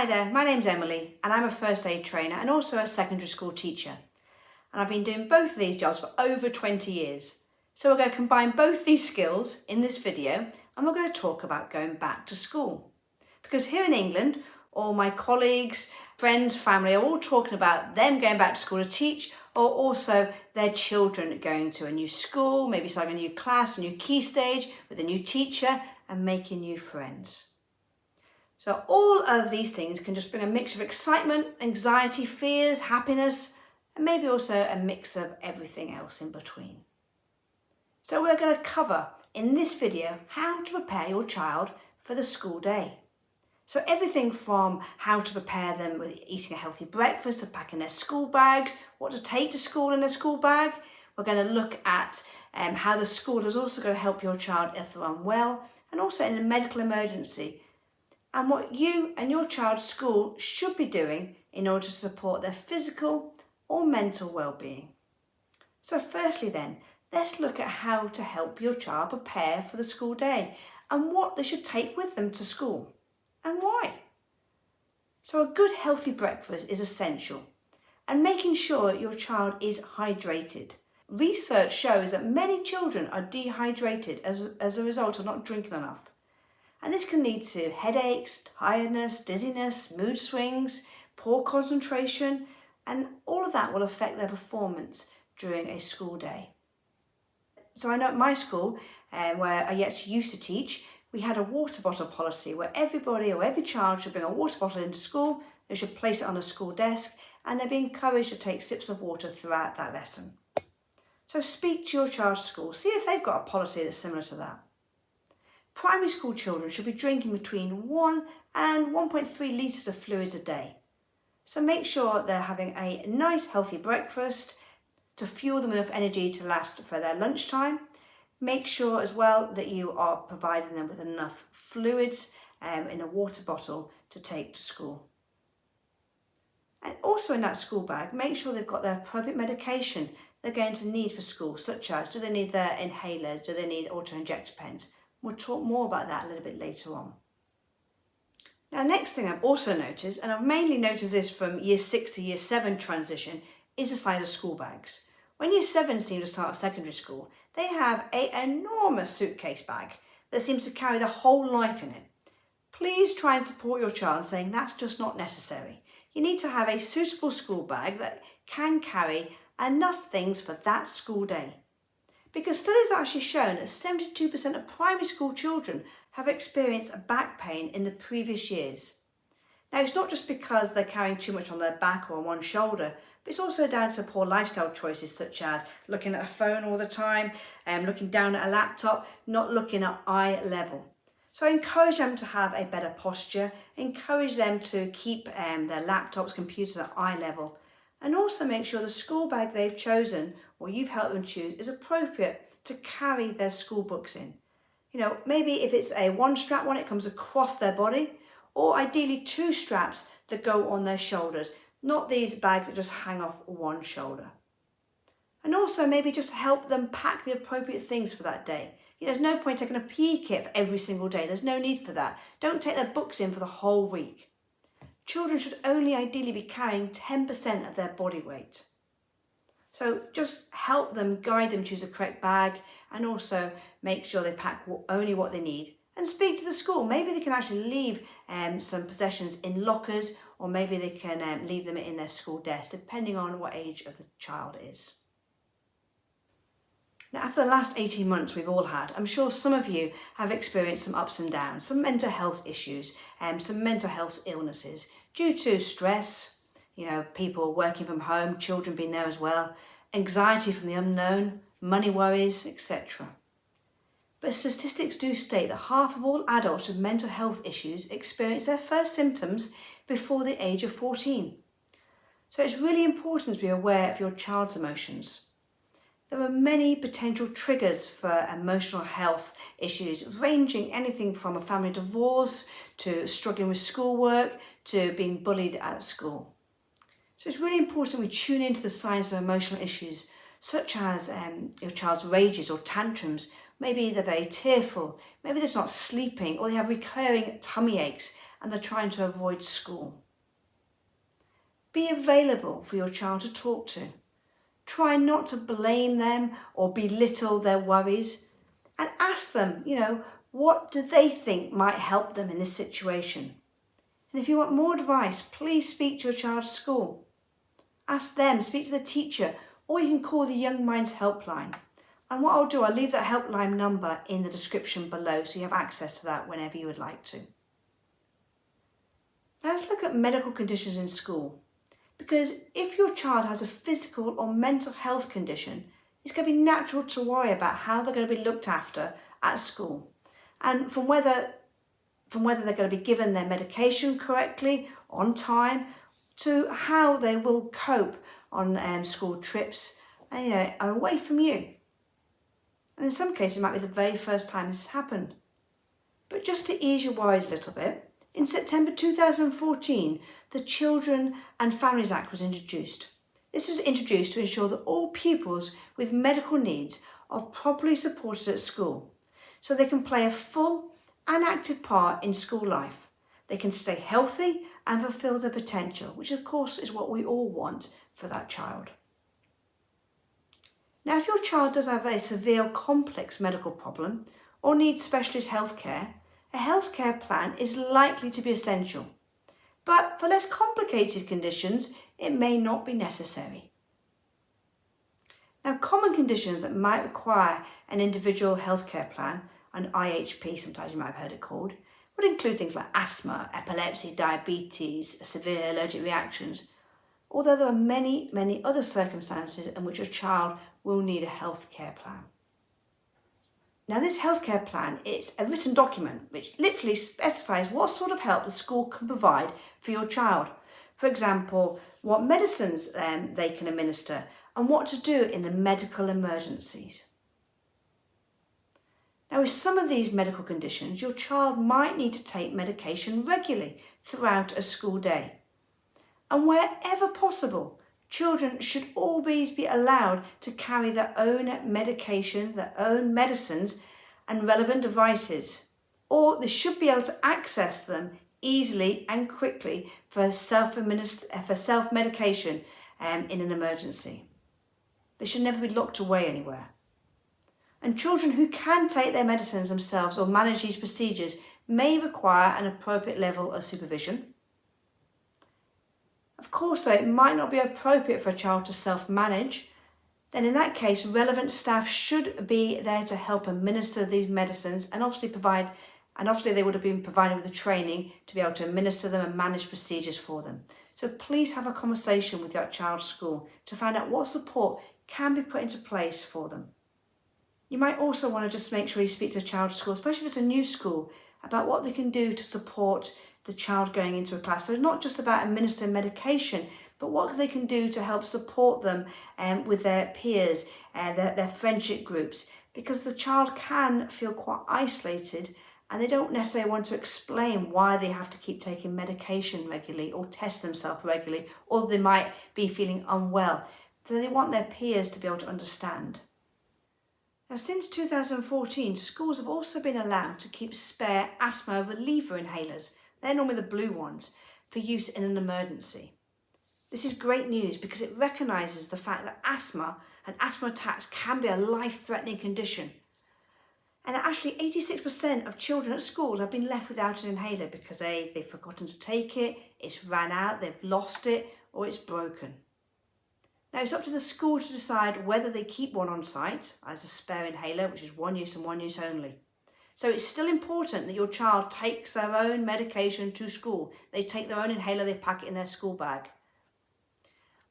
Hi there, my name's Emily and I'm a first aid trainer and also a secondary school teacher. And I've been doing both of these jobs for over 20 years. So we're going to combine both these skills in this video and we're going to talk about going back to school. Because here in England, all my colleagues, friends, family are all talking about them going back to school to teach, or also their children going to a new school, maybe starting a new class, a new key stage with a new teacher and making new friends. So all of these things can just bring a mix of excitement, anxiety, fears, happiness, and maybe also a mix of everything else in between. So we're going to cover in this video how to prepare your child for the school day. So everything from how to prepare them with eating a healthy breakfast, to packing their school bags, what to take to school in their school bag. We're going to look at how the school is also going to help your child if they're unwell, and also in a medical emergency, and what you and your child's school should be doing in order to support their physical or mental well-being. So firstly then, let's look at how to help your child prepare for the school day and what they should take with them to school and why. So a good healthy breakfast is essential, and making sure your child is hydrated. Research shows that many children are dehydrated as a result of not drinking enough. And this can lead to headaches, tiredness, dizziness, mood swings, poor concentration, and all of that will affect their performance during a school day. So I know at my school, where I actually used to teach, we had a water bottle policy where everybody or every child should bring a water bottle into school, they should place it on a school desk, and they'd be encouraged to take sips of water throughout that lesson. So speak to your child's school, see if they've got a policy that's similar to that. Primary school children should be drinking between 1 and 1.3 litres of fluids a day. So make sure they're having a nice healthy breakfast to fuel them with enough energy to last for their lunchtime. Make sure as well that you are providing them with enough fluids in a water bottle to take to school. And also in that school bag, make sure they've got their appropriate medication they're going to need for school, such as do they need their inhalers, do they need auto-injector pens? We'll talk more about that a little bit later on. Now, next thing I've also noticed, and I've mainly noticed this from year 6 to year 7 transition, is the size of school bags. When year 7 seem to start secondary school, they have an enormous suitcase bag that seems to carry their whole life in it. Please try and support your child saying that's just not necessary. You need to have a suitable school bag that can carry enough things for that school day. Because studies have actually shown that 72% of primary school children have experienced a back pain in the previous years. Now, it's not just because they're carrying too much on their back or on one shoulder, but it's also down to poor lifestyle choices such as looking at a phone all the time, looking down at a laptop, not looking at eye level. So I encourage them to have a better posture, encourage them to keep their laptops, computers at eye level, and also make sure the school bag they've chosen or you've helped them choose is appropriate to carry their school books in. You know, maybe if it's a one strap one, it comes across their body, or ideally 2 straps that go on their shoulders, not these bags that just hang off one shoulder. And also maybe just help them pack the appropriate things for that day. There's no point taking a PE kit for every single day. There's no need for that. Don't take their books in for the whole week. Children should only ideally be carrying 10% of their body weight. So just help them, guide them, choose the correct bag, and also make sure they pack only what they need. And speak to the school. Maybe they can actually leave some possessions in lockers, or maybe they can leave them in their school desk, depending on what age of the child is. Now, after the last 18 months we've all had, I'm sure some of you have experienced some ups and downs, some mental health issues, some mental health illnesses due to stress, people working from home, children being there as well, anxiety from the unknown, money worries, etc. But statistics do state that half of all adults with mental health issues experience their first symptoms before the age of 14. So it's really important to be aware of your child's emotions. There are many potential triggers for emotional health issues, ranging anything from a family divorce to struggling with schoolwork to being bullied at school. So it's really important we tune into the signs of emotional issues, such as your child's rages or tantrums. Maybe they're very tearful, maybe they're not sleeping, or they have recurring tummy aches, and they're trying to avoid school. Be available for your child to talk to. Try not to blame them or belittle their worries, and ask them, what do they think might help them in this situation? And if you want more advice, please speak to your child's school. Ask them, speak to the teacher, or you can call the Young Minds helpline. And what I'll do, I'll leave that helpline number in the description below so you have access to that whenever you would like to. Now let's look at medical conditions in school. Because if your child has a physical or mental health condition, it's going to be natural to worry about how they're going to be looked after at school. And from whether they're going to be given their medication correctly, on time, to how they will cope on school trips, away from you. And in some cases, it might be the very first time this has happened. But just to ease your worries a little bit, in September 2014, the Children and Families Act was introduced. This was introduced to ensure that all pupils with medical needs are properly supported at school, so they can play a full and active part in school life. They can stay healthy and fulfil their potential, which of course is what we all want for that child. Now, if your child does have a severe or complex medical problem or needs specialist healthcare, a healthcare plan is likely to be essential. But for less complicated conditions, it may not be necessary. Now, common conditions that might require an individual healthcare plan, an IHP, sometimes you might have heard it called, would include things like asthma, epilepsy, diabetes, severe allergic reactions, although there are many, many other circumstances in which a child will need a healthcare plan. Now, this healthcare plan is a written document which literally specifies what sort of help the school can provide for your child. For example, what medicines they can administer and what to do in the medical emergencies. Now, with some of these medical conditions, your child might need to take medication regularly throughout a school day. And wherever possible, children should always be allowed to carry their own medication, their own medicines and relevant devices, or they should be able to access them easily and quickly for self-medication in an emergency. They should never be locked away anywhere. And children who can take their medicines themselves or manage these procedures may require an appropriate level of supervision. Of course, though, it might not be appropriate for a child to self-manage. Then in that case, relevant staff should be there to help administer these medicines and obviously they would have been provided with the training to be able to administer them and manage procedures for them. So please have a conversation with your child's school to find out what support can be put into place for them. You might also want to just make sure you speak to the child's school, especially if it's a new school, about what they can do to support the child going into a class. So it's not just about administering medication, but what they can do to help support them with their peers, their friendship groups, because the child can feel quite isolated and they don't necessarily want to explain why they have to keep taking medication regularly or test themselves regularly, or they might be feeling unwell. So they want their peers to be able to understand. Now, since 2014, schools have also been allowed to keep spare asthma reliever inhalers. They're normally the blue ones for use in an emergency. This is great news because it recognises the fact that asthma and asthma attacks can be a life-threatening condition. And actually 86% of children at school have been left without an inhaler because they've forgotten to take it, it's ran out, they've lost it, or it's broken. Now, it's up to the school to decide whether they keep one on site as a spare inhaler, which is one use and one use only. So it's still important that your child takes their own medication to school. They take their own inhaler, they pack it in their school bag.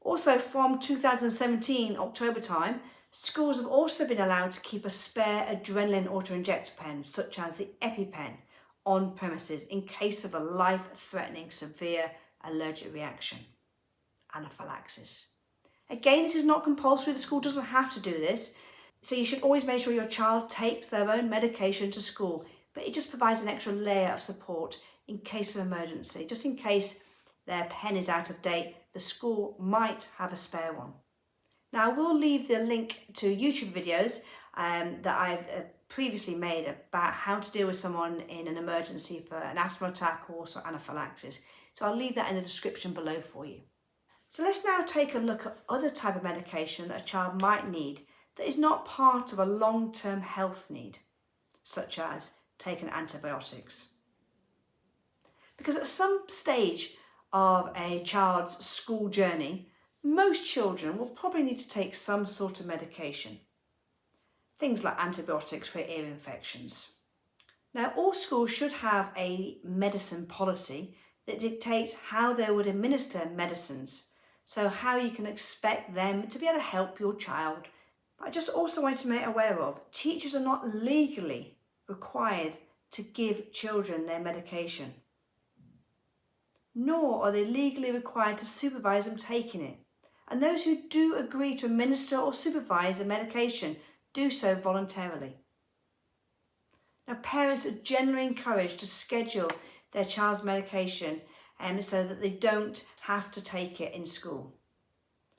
Also, from 2017, October time, schools have also been allowed to keep a spare adrenaline auto-injector pen, such as the EpiPen, on premises in case of a life-threatening severe allergic reaction, anaphylaxis. Again, this is not compulsory. The school doesn't have to do this. So you should always make sure your child takes their own medication to school, but it just provides an extra layer of support in case of emergency. Just in case their pen is out of date, the school might have a spare one. Now, I will leave the link to YouTube videos that I've previously made about how to deal with someone in an emergency for an asthma attack or also anaphylaxis. So I'll leave that in the description below for you. So let's now take a look at other type of medication that a child might need that is not part of a long-term health need, such as taking antibiotics. Because at some stage of a child's school journey, most children will probably need to take some sort of medication. Things like antibiotics for ear infections. Now, all schools should have a medicine policy that dictates how they would administer medicines. So how you can expect them to be able to help your child. But I just also want to make aware of, teachers are not legally required to give children their medication. Nor are they legally required to supervise them taking it. And those who do agree to administer or supervise the medication do so voluntarily. Now, parents are generally encouraged to schedule their child's medication so that they don't have to take it in school.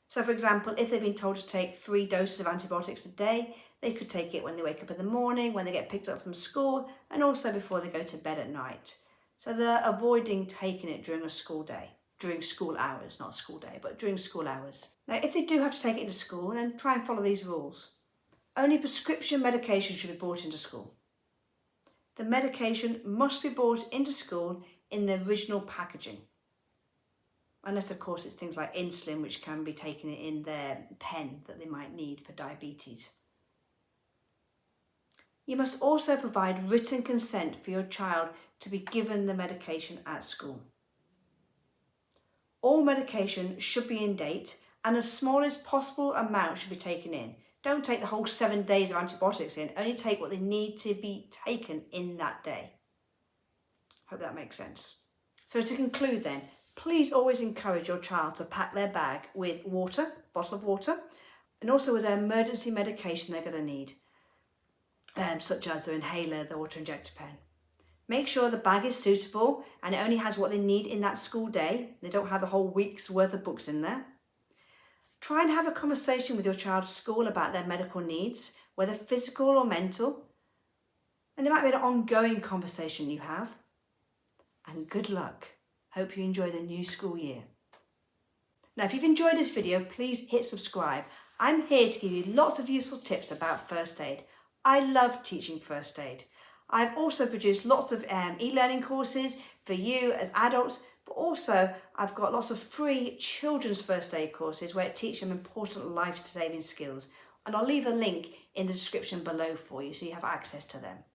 So, for example, if they've been told to take 3 doses of antibiotics a day, they could take it when they wake up in the morning, when they get picked up from school, and also before they go to bed at night. So they're avoiding taking it during a school day, during school hours, not school day, but during school hours. Now, if they do have to take it into school, then try and follow these rules. Only prescription medication should be brought into school. The medication must be brought into school in the original packaging. Unless, of course, it's things like insulin, which can be taken in their pen that they might need for diabetes. You must also provide written consent for your child to be given the medication at school. All medication should be in date, and the smallest possible amount should be taken in. Don't take the whole 7 days of antibiotics in, only take what they need to be taken in that day. Hope that makes sense. So to conclude then, please always encourage your child to pack their bag with water, bottle of water, and also with their emergency medication they're going to need, such as their inhaler, their auto-injector pen. Make sure the bag is suitable and it only has what they need in that school day. They don't have the whole week's worth of books in there. Try and have a conversation with your child's school about their medical needs, whether physical or mental. And it might be an ongoing conversation you have. And good luck. Hope you enjoy the new school year. Now, if you've enjoyed this video, please hit subscribe. I'm here to give you lots of useful tips about first aid. I love teaching first aid. I've also produced lots of e-learning courses for you as adults, but also I've got lots of free children's first aid courses where I teach them important life-saving skills. And I'll leave a link in the description below for you so you have access to them.